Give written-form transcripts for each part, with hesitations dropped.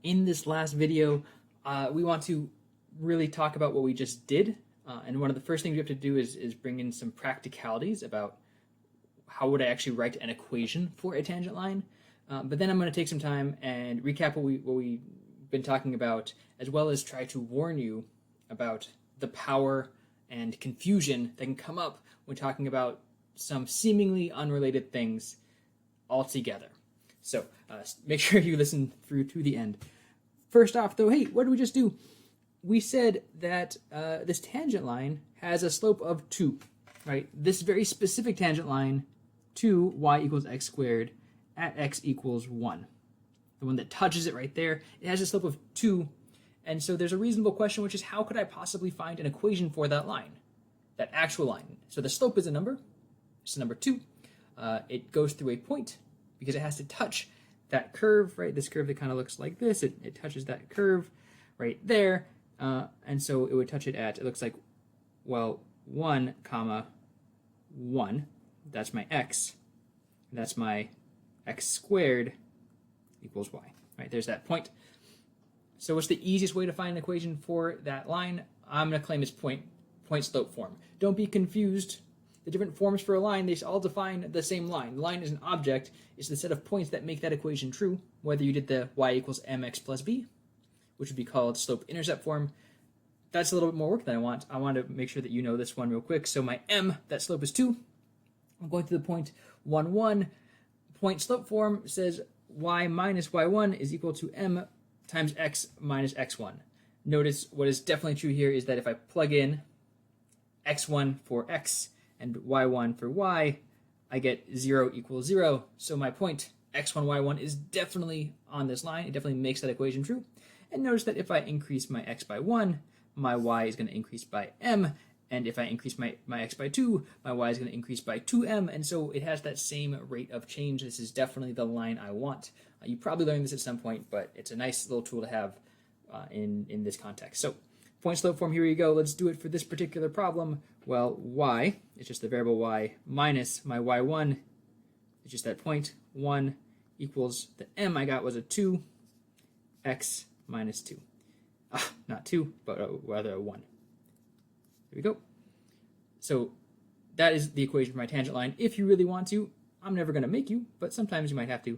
In this last video, we want to really talk about what we just did. And one of the first things we have to do is bring in some practicalities about how would I actually write an equation for a tangent line. But then I'm going to take some time and recap what we've been talking about, as well as try to warn you about the power and confusion that can come up when talking about some seemingly unrelated things altogether. So make sure you listen through to the end. First off, though, hey, what did we just do? We said that this tangent line has a slope of 2, right? This very specific tangent line to y equals x squared at x equals 1. The one that touches it right there, it has a slope of 2. And so there's a reasonable question, which is how could I possibly find an equation for that line, that actual line? So the slope is a number. It's number 2. It goes through a point because it has to touch that curve, right? This curve that kind of looks like this. It touches that curve right there. And so it would touch it at, it looks like, well, 1, comma, 1. That's my x. That's my x squared equals y, right? There's that point. So what's the easiest way to find an equation for that line? I'm going to claim it's point slope form. Don't be confused. The different forms for a line, they all define the same line. The line is an object. It's the set of points that make that equation true, whether you did the y equals mx plus b, which would be called slope-intercept form. That's a little bit more work than I want. I want to make sure that you know this one real quick. So my m, that slope is 2. I'm going to the point 1, 1. Point slope form says y minus y1 is equal to m times x minus x1. Notice what is definitely true here is that if I plug in x1 for x and y1 for y, I get 0 equals 0. So my point x1, y1 is definitely on this line. It definitely makes that equation true. And notice that if I increase my x by 1, my y is going to increase by m. And if I increase my x by 2, my y is going to increase by 2m. And so it has that same rate of change. This is definitely the line I want. You probably learned this at some point, but it's a nice little tool to have in this context. So point slope form, here we go. Let's do it for this particular problem. Well, y, it's just the variable y, minus my y1, it's just that point, 1 equals the m I got was a 2, x minus 2. Not 2, but rather a 1. There we go. So that is the equation for my tangent line. If you really want to, I'm never going to make you, but sometimes you might have to.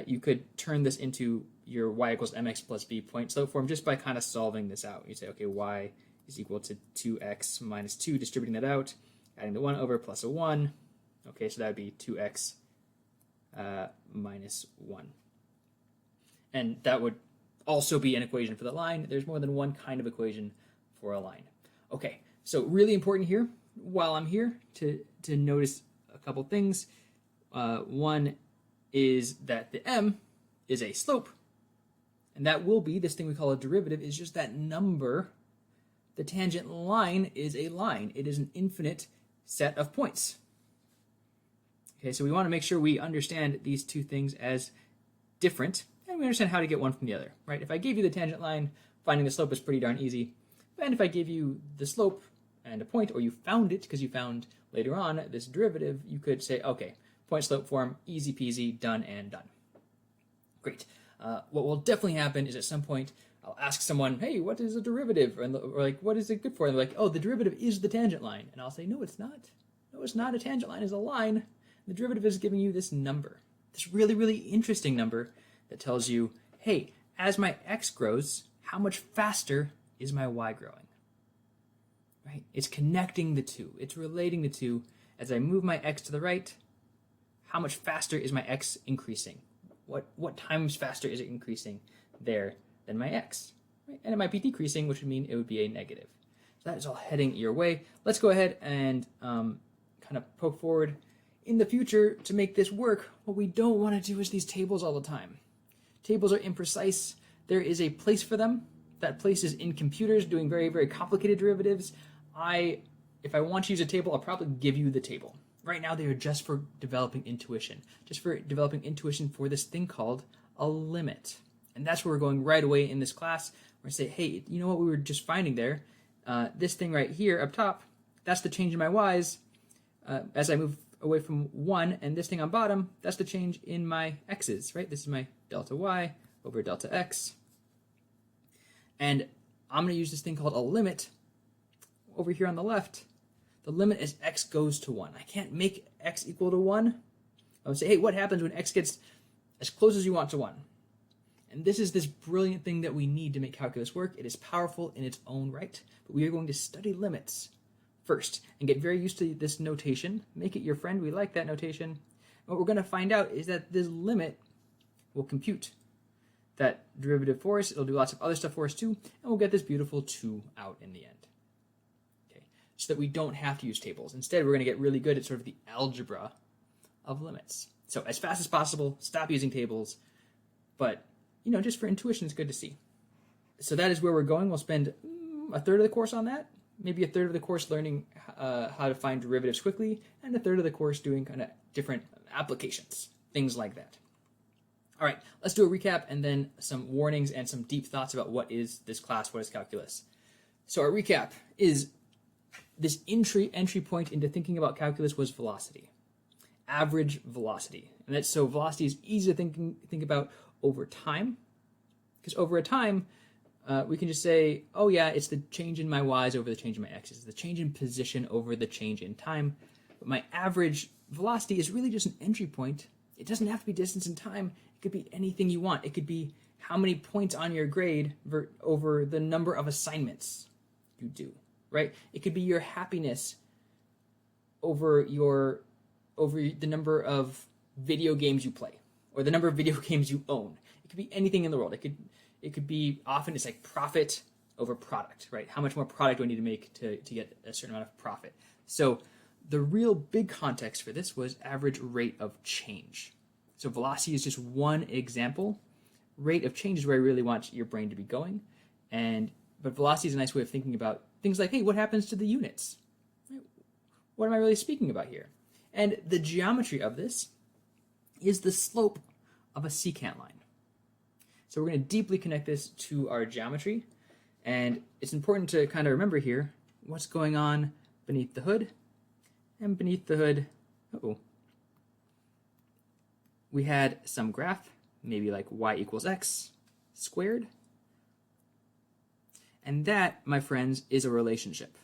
You could turn this into your y equals mx plus b point slope form just by kind of solving this out. You say, okay, y is equal to 2x minus 2, distributing that out, adding the 1 over plus a 1. Okay, so that would be 2x minus 1. And that would also be an equation for the line. There's more than one kind of equation for a line. Okay, so really important here, while I'm here, to notice a couple things. One is that the m is a slope, and that will be this thing we call a derivative, is just that number. The tangent line is a line. It is an infinite set of points. Okay, so we want to make sure we understand these two things as different, and we understand how to get one from the other, right? If I gave you the tangent line, finding the slope is pretty darn easy. And if I give you the slope and a point, or you found it because you found later on this derivative, you could say, okay, point slope form, easy peasy, done and done. Great. What will definitely happen is at some point I'll ask someone, hey, what is a derivative? Or like, what is it good for? And they're like, oh, the derivative is the tangent line. And I'll say, no, it's not. No, it's not. A tangent line is a line. The derivative is giving you this number, this really, really interesting number that tells you, hey, as my x grows, how much faster is my y growing? Right? It's connecting the two. It's relating the two. As I move my x to the right, how much faster is my x increasing? What times faster is it increasing there than my x? Right? And it might be decreasing, which would mean it would be a negative. So that is all heading your way. Let's go ahead and kind of poke forward. In the future, to make this work, what we don't want to do is these tables all the time. Tables are imprecise. There is a place for them. That place is in computers doing very, very complicated derivatives. If I want to use a table, I'll probably give you the table. Right now, they are just for developing intuition. Just for developing intuition for this thing called a limit. And that's where we're going right away in this class. We're going to say, hey, you know what we were just finding there? This thing right here up top, that's the change in my y's as I move away from 1. And this thing on bottom, that's the change in my x's, right? This is my delta y over delta x. And I'm going to use this thing called a limit over here on the left. The limit as x goes to 1. I can't make x equal to 1. I would say, hey, what happens when x gets as close as you want to 1? And this is this brilliant thing that we need to make calculus work. It is powerful in its own right, but we are going to study limits first and get very used to this notation. Make it your friend. We like that notation. And what we're going to find out is that this limit will compute that derivative for us. It'll do lots of other stuff for us too, and we'll get this beautiful 2 out in the end. Okay, so that we don't have to use tables. Instead, we're going to get really good at sort of the algebra of limits. So as fast as possible, stop using tables, but just for intuition, it's good to see. So that is where we're going. We'll spend a third of the course on that, maybe a third of the course learning how to find derivatives quickly, and a third of the course doing kind of different applications, things like that. All right, let's do a recap and then some warnings and some deep thoughts about what is this class, what is calculus. So our recap is this entry point into thinking about calculus was velocity, average velocity. And that's so velocity is easy to think about over time, because over a time, we can just say, oh yeah, it's the change in my y's over the change in my x's, it's the change in position over the change in time. But my average velocity is really just an entry point. It doesn't have to be distance in time. It could be anything you want. It could be how many points on your grade over the number of assignments you do, right? It could be your happiness over the number of video games you play, or the number of video games you own. It could be anything in the world. It could be, often it's like profit over product, right? How much more product do I need to make to get a certain amount of profit? So the real big context for this was average rate of change. So velocity is just one example. Rate of change is where I really want your brain to be going. But velocity is a nice way of thinking about things like, hey, what happens to the units? What am I really speaking about here? And the geometry of this is the slope of a secant line. So we're going to deeply connect this to our geometry. And it's important to kind of remember here what's going on beneath the hood. And beneath the hood, we had some graph, maybe like y equals x squared. And that, my friends, is a relationship.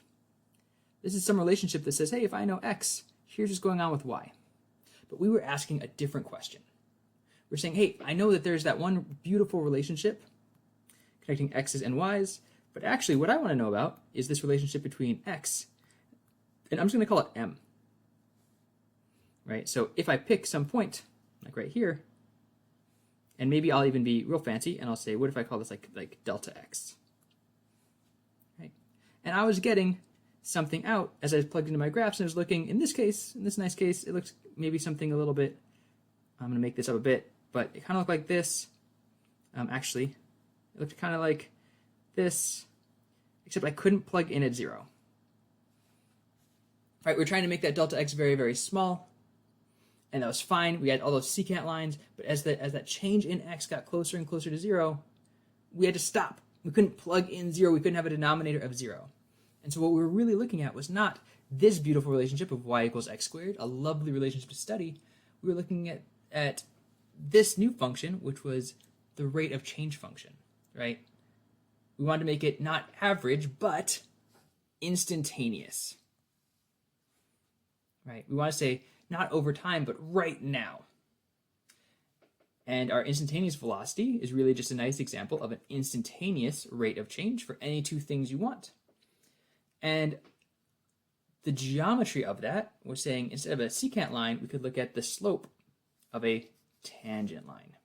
This is some relationship that says, hey, if I know x, here's what's going on with y. But we were asking a different question. We're saying, hey, I know that there's that one beautiful relationship connecting x's and y's, but actually what I want to know about is this relationship between x, and I'm just going to call it m. Right? So if I pick some point, like right here, and maybe I'll even be real fancy, and I'll say, what if I call this like delta x? Right? And I was getting something out as I plugged into my graphs, and I was looking, in this nice case, it looks maybe something a little bit, I'm going to make this up a bit, but it kind of looked like this. Actually, it looked kind of like this, except I couldn't plug in at 0. All right, we're trying to make that delta x very, very small, and that was fine. We had all those secant lines, but as that change in x got closer and closer to 0, we had to stop. We couldn't plug in 0. We couldn't have a denominator of 0. And so what we were really looking at was not this beautiful relationship of y equals x squared, a lovely relationship to study. We were looking at this new function, which was the rate of change function, right? We wanted to make it not average, but instantaneous, right? We want to say not over time, but right now. And our instantaneous velocity is really just a nice example of an instantaneous rate of change for any two things you want. And the geometry of that was saying, instead of a secant line, we could look at the slope of a tangent line,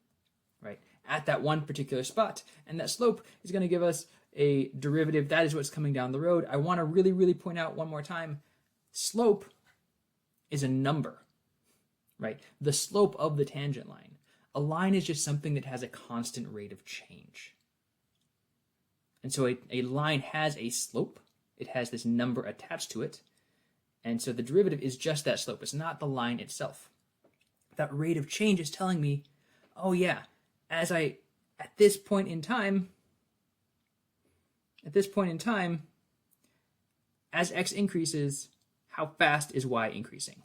right? At that one particular spot. And that slope is going to give us a derivative. That is what's coming down the road. I want to really, really point out one more time, slope is a number, right? The slope of the tangent line. A line is just something that has a constant rate of change. And so a line has a slope. It has this number attached to it. And so the derivative is just that slope. It's not the line itself. That rate of change is telling me, oh yeah, at this point in time, as x increases, how fast is y increasing?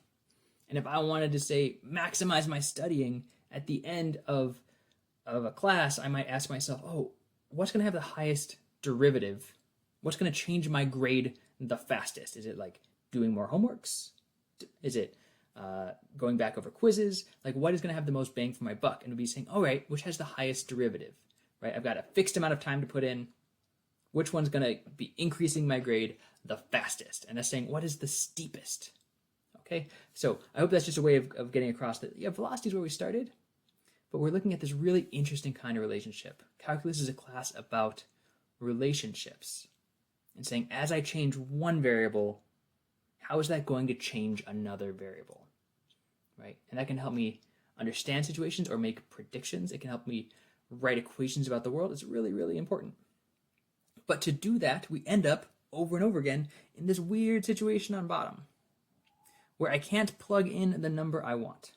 And if I wanted to say maximize my studying at the end of a class, I might ask myself, oh, what's going to have the highest derivative, what's going to change my grade the fastest? Is it like doing more homeworks? Is it going back over quizzes? Like, what is going to have the most bang for my buck? And we'll be saying, all right, which has the highest derivative, right? I've got a fixed amount of time to put in. Which one's going to be increasing my grade the fastest? And that's saying, what is the steepest? Okay, so I hope that's just a way of getting across that, yeah, velocity is where we started, but we're looking at this really interesting kind of relationship. Calculus is a class about relationships and saying, as I change one variable, how is that going to change another variable, right? And that can help me understand situations or make predictions. It can help me write equations about the world. It's really, really important. But to do that, we end up over and over again in this weird situation on bottom where I can't plug in the number I want.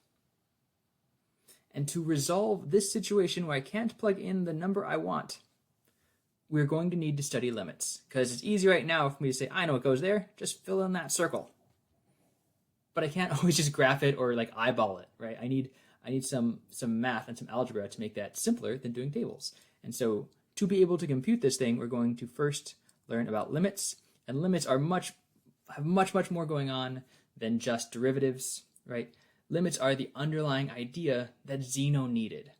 And to resolve this situation where I can't plug in the number I want, we're going to need to study limits, because it's easy right now for me to say, I know what goes there, just fill in that circle. But I can't always just graph it or like eyeball it, right? I need some math and some algebra to make that simpler than doing tables. And so to be able to compute this thing, we're going to first learn about limits, and limits are have much more going on than just derivatives, right? Limits are the underlying idea that Zeno needed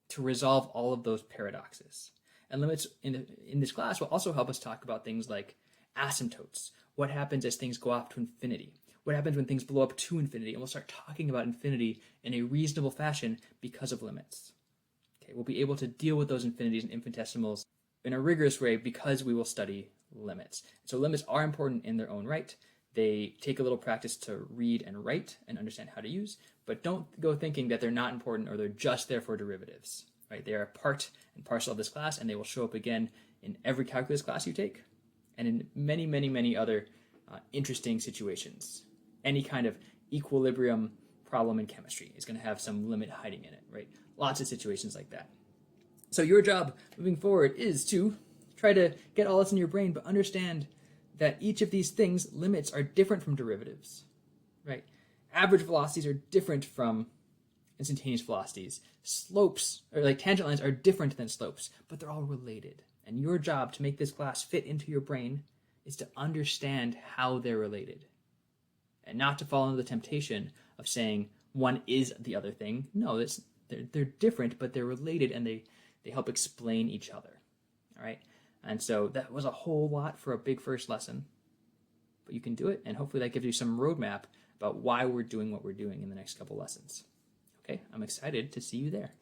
to resolve all of those paradoxes. And limits in this class will also help us talk about things like asymptotes. What happens as things go off to infinity? What happens when things blow up to infinity? And we'll start talking about infinity in a reasonable fashion because of limits. Okay, we'll be able to deal with those infinities and infinitesimals in a rigorous way because we will study limits. So limits are important in their own right. They take a little practice to read and write and understand how to use, but don't go thinking that they're not important or they're just there for derivatives, right? They are a part and parcel of this class, and they will show up again in every calculus class you take and in many other interesting situations. Any kind of equilibrium problem in chemistry is going to have some limit hiding in it, right? Lots of situations like that. So your job moving forward is to try to get all this in your brain, but understand that each of these things, limits, are different from derivatives, right? Average velocities are different from instantaneous velocities. Slopes, or like tangent lines, are different than slopes, but they're all related. And your job to make this class fit into your brain is to understand how they're related and not to fall into the temptation of saying one is the other thing. No, they're different, but they're related, and they help explain each other, all right? And so that was a whole lot for a big first lesson, but you can do it, and hopefully that gives you some roadmap about why we're doing what we're doing in the next couple lessons. Okay, I'm excited to see you there.